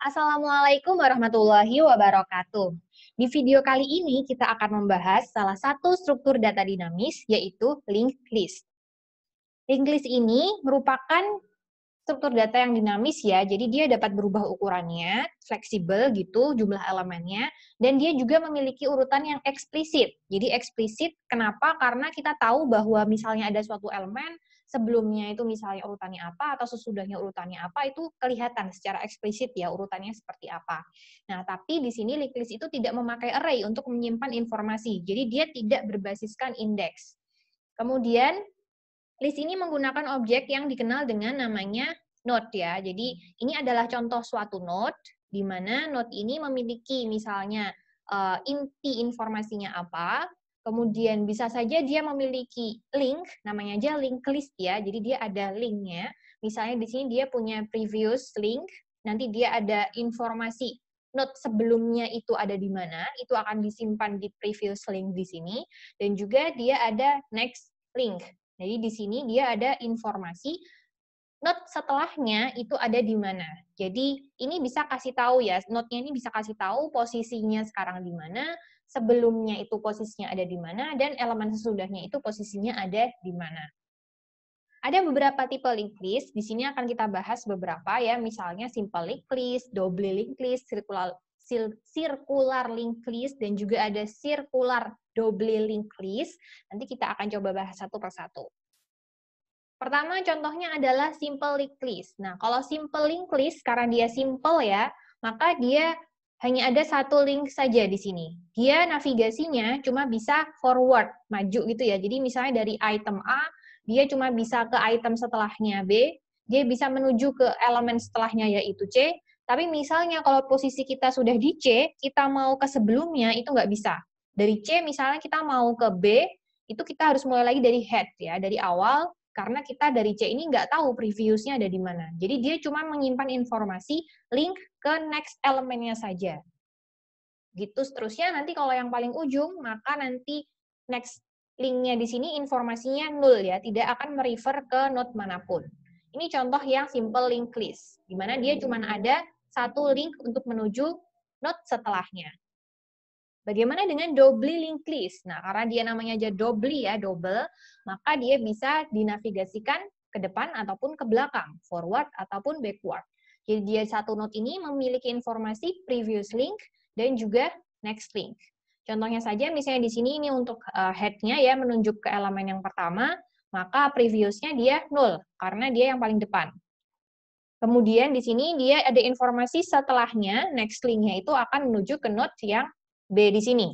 Assalamualaikum warahmatullahi wabarakatuh. Di video kali ini kita akan membahas salah satu struktur data dinamis, yaitu linked list. Linked list ini merupakan struktur data yang dinamis ya, jadi dia dapat berubah ukurannya, fleksibel gitu jumlah elemennya, dan dia juga memiliki urutan yang eksplisit. Jadi eksplisit kenapa? Karena kita tahu bahwa misalnya ada suatu elemen, sebelumnya itu misalnya urutannya apa, atau sesudahnya urutannya apa, itu kelihatan secara eksplisit ya urutannya seperti apa. Nah, tapi di sini linked list itu tidak memakai array untuk menyimpan informasi, jadi dia tidak berbasiskan indeks. Kemudian, list ini menggunakan objek yang dikenal dengan namanya node ya. Jadi ini adalah contoh suatu node di mana node ini memiliki misalnya inti informasinya apa, kemudian bisa saja dia memiliki link, namanya aja link list ya. Jadi dia ada linknya. Misalnya di sini dia punya previous link, nanti dia ada informasi node sebelumnya itu ada di mana, itu akan disimpan di previous link di sini, dan juga dia ada next link. Jadi di sini dia ada informasi node setelahnya itu ada di mana. Jadi ini bisa kasih tahu ya, node-nya ini bisa kasih tahu posisinya sekarang di mana, sebelumnya itu posisinya ada di mana, dan elemen sesudahnya itu posisinya ada di mana. Ada beberapa tipe linked list, di sini akan kita bahas beberapa ya, misalnya simple linked list, double linked list, circular linked list, dan juga ada circular double linked list. Nanti kita akan coba bahas satu persatu. Pertama contohnya adalah simple linked list. Nah, kalau simple linked list, karena dia simple ya, maka dia hanya ada satu link saja di sini. Dia navigasinya cuma bisa forward, maju gitu ya. Jadi misalnya dari item A, dia cuma bisa ke item setelahnya B, dia bisa menuju ke elemen setelahnya yaitu C, tapi misalnya kalau posisi kita sudah di C, kita mau ke sebelumnya, itu nggak bisa. Dari C misalnya kita mau ke B, itu kita harus mulai lagi dari head ya, dari awal, karena kita dari C ini nggak tahu previousnya ada di mana. Jadi dia cuma menyimpan informasi link ke next elemennya saja. Gitu seterusnya, nanti kalau yang paling ujung, maka nanti next linknya di sini informasinya nol ya, tidak akan merefer ke node manapun. Ini contoh yang simple linked list, di mana dia cuma ada satu link untuk menuju node setelahnya. Bagaimana dengan double linked list? Nah, karena dia namanya aja double ya, double, maka dia bisa dinavigasikan ke depan ataupun ke belakang, forward ataupun backward. Jadi dia satu node ini memiliki informasi previous link dan juga next link. Contohnya saja, misalnya di sini ini untuk head-nya ya, menunjuk ke elemen yang pertama, maka previous-nya dia 0, karena dia yang paling depan. Kemudian di sini dia ada informasi setelahnya, next link-nya itu akan menuju ke node yang B di sini.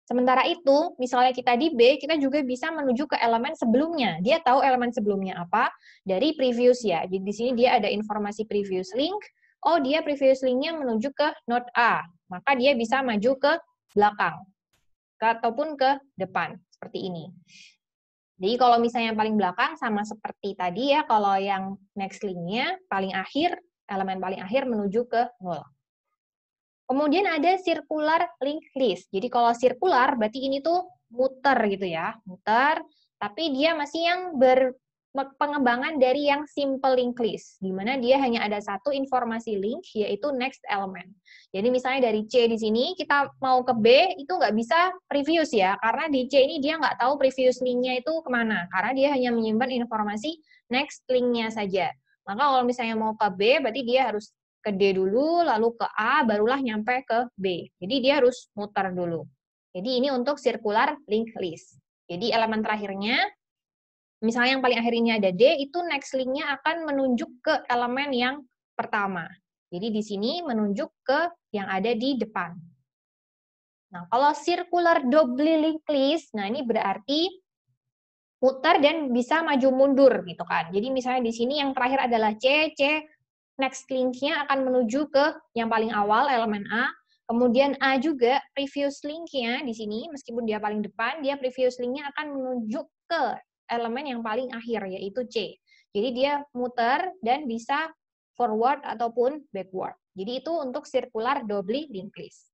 Sementara itu, misalnya kita di B, kita juga bisa menuju ke elemen sebelumnya. Dia tahu elemen sebelumnya apa dari previous ya. Jadi di sini dia ada informasi previous link. Oh, dia previous link-nya menuju ke node A. Maka dia bisa maju ke belakang ataupun ke depan seperti ini. Jadi kalau misalnya yang paling belakang sama seperti tadi ya, kalau yang next link-nya paling akhir, elemen paling akhir menuju ke 0. Kemudian ada circular linked list. Jadi kalau circular berarti ini tuh muter gitu ya, muter, tapi dia masih yang pengembangan dari yang simple linked list, di mana dia hanya ada satu informasi link, yaitu next element. Jadi misalnya dari C di sini, kita mau ke B, itu nggak bisa previous ya, karena di C ini dia nggak tahu previous link-nya itu kemana, karena dia hanya menyimpan informasi next link-nya saja. Maka kalau misalnya mau ke B, berarti dia harus ke D dulu, lalu ke A, barulah nyampe ke B. Jadi dia harus muter dulu. Jadi ini untuk circular linked list. Jadi elemen terakhirnya, misalnya yang paling akhir ini ada D, itu next link-nya akan menunjuk ke elemen yang pertama. Jadi di sini menunjuk ke yang ada di depan. Nah, kalau circular double linked list, nah ini berarti muter dan bisa maju mundur gitu kan. Jadi misalnya di sini yang terakhir adalah C, next link-nya akan menuju ke yang paling awal, elemen A. Kemudian A juga, previous link-nya di sini, meskipun dia paling depan, dia previous link-nya akan menuju ke elemen yang paling akhir, yaitu C. Jadi dia muter dan bisa forward ataupun backward. Jadi itu untuk circular double linked list.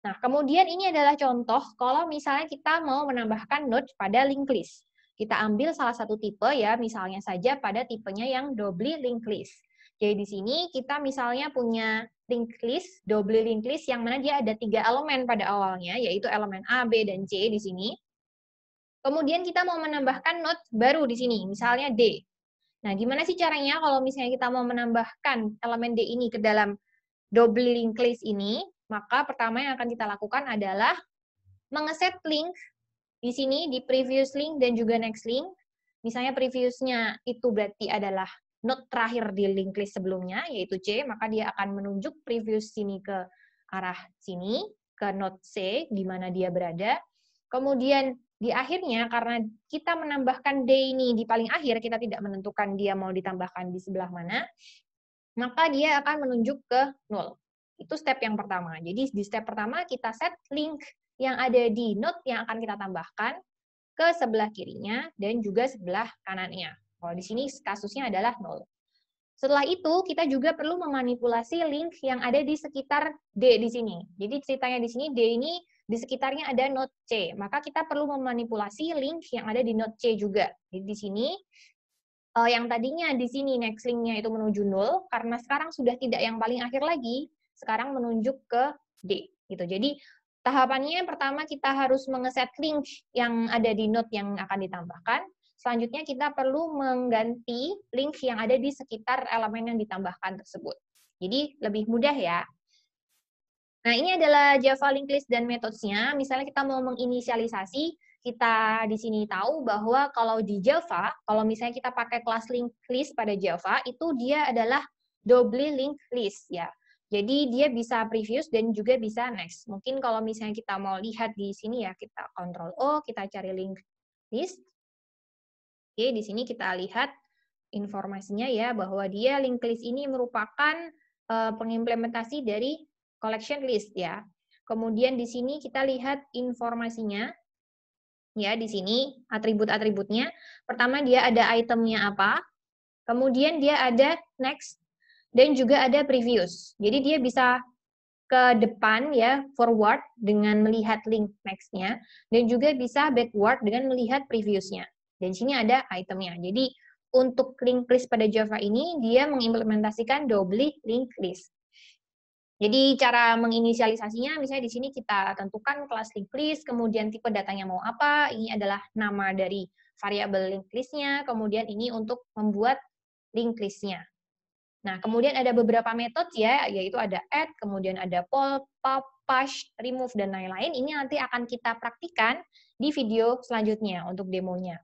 Nah, kemudian ini adalah contoh kalau misalnya kita mau menambahkan node pada linked list. Kita ambil salah satu tipe ya, misalnya saja pada tipenya yang double linked list. Jadi di sini kita misalnya punya linked list, double linked list yang mana dia ada 3 elemen pada awalnya, yaitu elemen A, B, dan C di sini. Kemudian kita mau menambahkan node baru di sini, misalnya D. Nah, gimana sih caranya kalau misalnya kita mau menambahkan elemen D ini ke dalam double linked list ini? Maka pertama yang akan kita lakukan adalah mengeset link di sini di previous link dan juga next link. Misalnya previousnya itu berarti adalah node terakhir di linked list sebelumnya, yaitu C, maka dia akan menunjuk previous sini ke arah sini, ke node C, di mana dia berada. Kemudian di akhirnya, karena kita menambahkan D ini di paling akhir, kita tidak menentukan dia mau ditambahkan di sebelah mana, maka dia akan menunjuk ke 0. Itu step yang pertama. Jadi di step pertama kita set link yang ada di node yang akan kita tambahkan ke sebelah kirinya dan juga sebelah kanannya. Kalau di sini kasusnya adalah 0. Setelah itu, kita juga perlu memanipulasi link yang ada di sekitar D di sini. Jadi ceritanya di sini, D ini di sekitarnya ada node C. Maka kita perlu memanipulasi link yang ada di node C juga. Jadi di sini, yang tadinya di sini next link-nya itu menuju 0, karena sekarang sudah tidak yang paling akhir lagi, sekarang menunjuk ke D. Gitu. Jadi tahapannya pertama kita harus mengeset link yang ada di node yang akan ditambahkan. Selanjutnya kita perlu mengganti link yang ada di sekitar elemen yang ditambahkan tersebut. Jadi lebih mudah ya. Nah, ini adalah Java linked list dan methods-nya. Misalnya kita mau menginisialisasi, kita di sini tahu bahwa kalau di Java, kalau misalnya kita pakai kelas linked list pada Java, itu dia adalah double linked list ya. Jadi dia bisa previous dan juga bisa next. Mungkin kalau misalnya kita mau lihat di sini ya, kita Ctrl O, kita cari linked list. Oke, di sini kita lihat informasinya ya, bahwa dia linked list ini merupakan pengimplementasi dari collection list ya. Kemudian di sini kita lihat informasinya, ya di sini atribut-atributnya. Pertama dia ada itemnya apa, kemudian dia ada next, dan juga ada previous. Jadi dia bisa ke depan ya, forward dengan melihat link next-nya, dan juga bisa backward dengan melihat previous-nya. Dan sini ada itemnya. Jadi untuk linked list pada Java ini, dia mengimplementasikan double linked list. Jadi cara menginisialisasinya, misalnya di sini kita tentukan kelas linked list, kemudian tipe datanya mau apa, ini adalah nama dari variabel linked list-nya, kemudian ini untuk membuat linked list-nya. Nah, kemudian ada beberapa metode ya, yaitu ada add, kemudian ada pull, pop, push, remove, dan lain-lain. Ini nanti akan kita praktikan di video selanjutnya untuk demonya.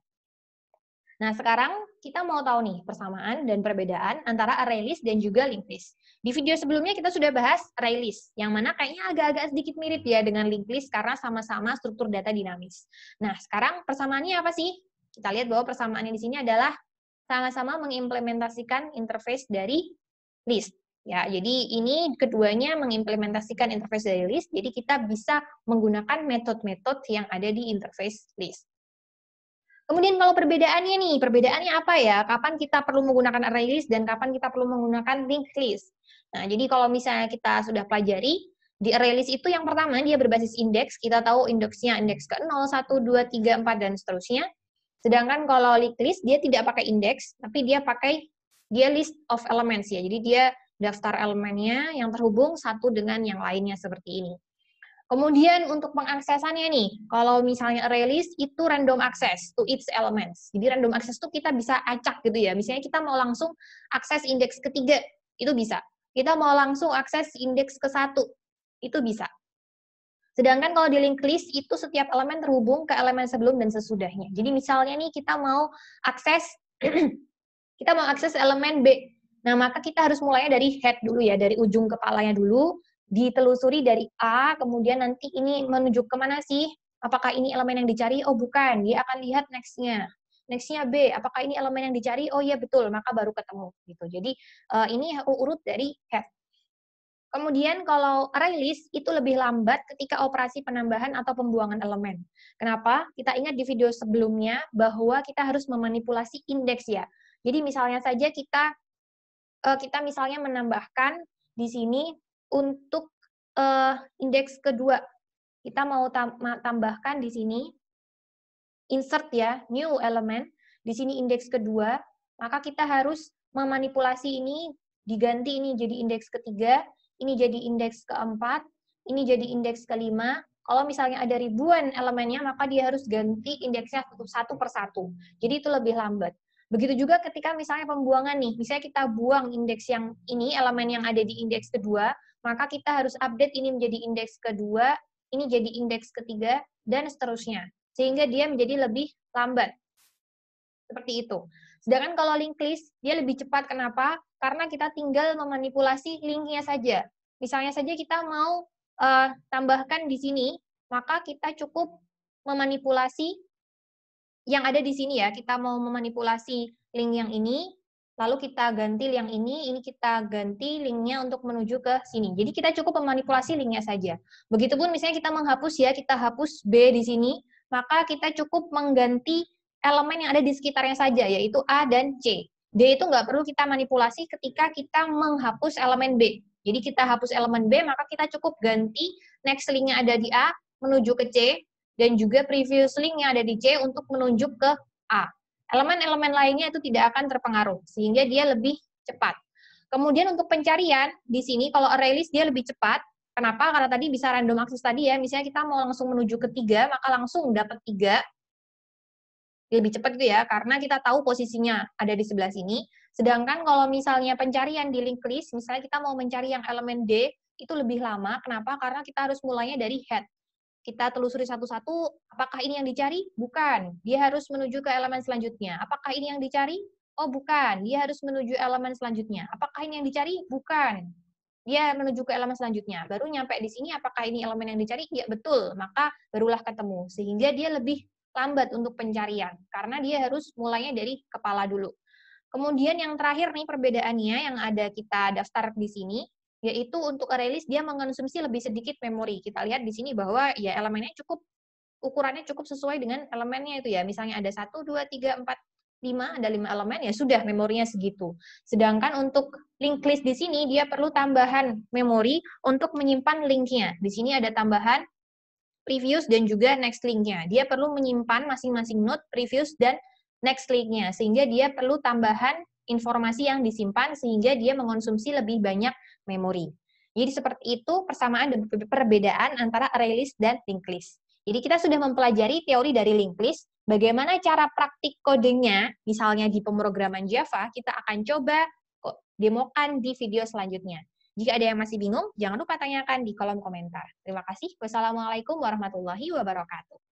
Nah, sekarang kita mau tahu nih persamaan dan perbedaan antara array list dan juga linked list. Di video sebelumnya kita sudah bahas array list, yang mana kayaknya agak-agak sedikit mirip ya dengan linked list karena sama-sama struktur data dinamis. Nah, sekarang persamaannya apa sih? Kita lihat bahwa persamaannya di sini adalah sama-sama mengimplementasikan interface dari list. Ya, jadi ini keduanya mengimplementasikan interface dari list, jadi kita bisa menggunakan metode-metode yang ada di interface list. Kemudian kalau perbedaannya nih, perbedaannya apa ya? Kapan kita perlu menggunakan array list dan kapan kita perlu menggunakan linked list? Nah, jadi kalau misalnya kita sudah pelajari, di array list itu yang pertama dia berbasis indeks, kita tahu indeksnya indeks ke 0, 1, 2, 3, 4, dan seterusnya. Sedangkan kalau linked list, dia tidak pakai indeks, tapi dia list of elements ya. Jadi dia daftar elemennya yang terhubung satu dengan yang lainnya seperti ini. Kemudian untuk pengaksesannya nih, kalau misalnya array list itu random access to its elements. Jadi random access itu kita bisa acak gitu ya. Misalnya kita mau langsung akses indeks ketiga, itu bisa. Kita mau langsung akses indeks ke 1, itu bisa. Sedangkan kalau di linked list itu setiap elemen terhubung ke elemen sebelum dan sesudahnya. Jadi misalnya nih kita mau akses elemen B. Nah, maka kita harus mulainya dari head dulu ya, dari ujung kepalanya dulu, ditelusuri dari A, kemudian nanti ini menuju kemana sih? Apakah ini elemen yang dicari? Oh, bukan. Dia akan lihat next-nya. Next-nya B. Apakah ini elemen yang dicari? Oh, iya, betul. Maka baru ketemu. Gitu. Jadi, ini urut dari head. Kemudian kalau array list itu lebih lambat ketika operasi penambahan atau pembuangan elemen. Kenapa? Kita ingat di video sebelumnya bahwa kita harus memanipulasi indeks ya. Jadi misalnya saja kita misalnya menambahkan di sini untuk indeks kedua. Kita mau tambahkan di sini insert ya, new element. Di sini indeks kedua, maka kita harus memanipulasi ini diganti ini jadi indeks ketiga, ini jadi indeks keempat, ini jadi indeks kelima. Kalau misalnya ada ribuan elemennya, maka dia harus ganti indeksnya satu per satu. Jadi itu lebih lambat. Begitu juga ketika misalnya pembuangan nih, misalnya kita buang indeks yang ini, elemen yang ada di indeks kedua, maka kita harus update ini menjadi indeks kedua, ini jadi indeks ketiga, dan seterusnya. Sehingga dia menjadi lebih lambat. Seperti itu. Sedangkan kalau linked list, dia lebih cepat. Kenapa? Karena kita tinggal memanipulasi linknya saja. Misalnya saja kita mau tambahkan di sini, maka kita cukup memanipulasi yang ada di sini ya. Kita mau memanipulasi link yang ini, lalu kita ganti yang ini kita ganti linknya untuk menuju ke sini. Jadi kita cukup memanipulasi linknya saja. Begitupun misalnya kita menghapus ya, kita hapus B di sini, maka kita cukup mengganti elemen yang ada di sekitarnya saja, yaitu A dan C. D itu nggak perlu kita manipulasi ketika kita menghapus elemen B. Jadi kita hapus elemen B, maka kita cukup ganti next linknya ada di A, menuju ke C, dan juga previous link yang ada di C untuk menunjuk ke A. Elemen-elemen lainnya itu tidak akan terpengaruh, sehingga dia lebih cepat. Kemudian untuk pencarian, di sini kalau array list dia lebih cepat. Kenapa? Karena tadi bisa random access tadi ya, misalnya kita mau langsung menuju ke 3, maka langsung dapat 3, lebih cepat gitu ya, karena kita tahu posisinya ada di sebelah sini. Sedangkan kalau misalnya pencarian di linked list, misalnya kita mau mencari yang elemen D, itu lebih lama. Kenapa? Karena kita harus mulainya dari head. Kita telusuri satu-satu, apakah ini yang dicari? Bukan. Dia harus menuju ke elemen selanjutnya. Apakah ini yang dicari? Oh, bukan. Dia harus menuju elemen selanjutnya. Apakah ini yang dicari? Bukan. Dia menuju ke elemen selanjutnya. Baru nyampe di sini, apakah ini elemen yang dicari? Ya, betul. Maka barulah ketemu. Sehingga dia lebih lambat untuk pencarian. Karena dia harus mulainya dari kepala dulu. Kemudian yang terakhir nih perbedaannya yang ada kita daftar di sini, yaitu untuk array list dia mengonsumsi lebih sedikit memori. Kita lihat di sini bahwa ya elemennya cukup, ukurannya cukup sesuai dengan elemennya itu ya. Misalnya ada 1, 2, 3, 4, 5, ada 5 elemen, ya sudah memorinya segitu. Sedangkan untuk linked list di sini dia perlu tambahan memori untuk menyimpan linknya. Di sini ada tambahan previous dan juga next linknya. Dia perlu menyimpan masing-masing node, previous dan next linknya, sehingga dia perlu tambahan informasi yang disimpan, sehingga dia mengonsumsi lebih banyak memori. Jadi seperti itu persamaan dan perbedaan antara array list dan linked list. Jadi kita sudah mempelajari teori dari linked list, bagaimana cara praktik kodenya, misalnya di pemrograman Java, kita akan coba demokan di video selanjutnya. Jika ada yang masih bingung, jangan lupa tanyakan di kolom komentar. Terima kasih. Wassalamualaikum warahmatullahi wabarakatuh.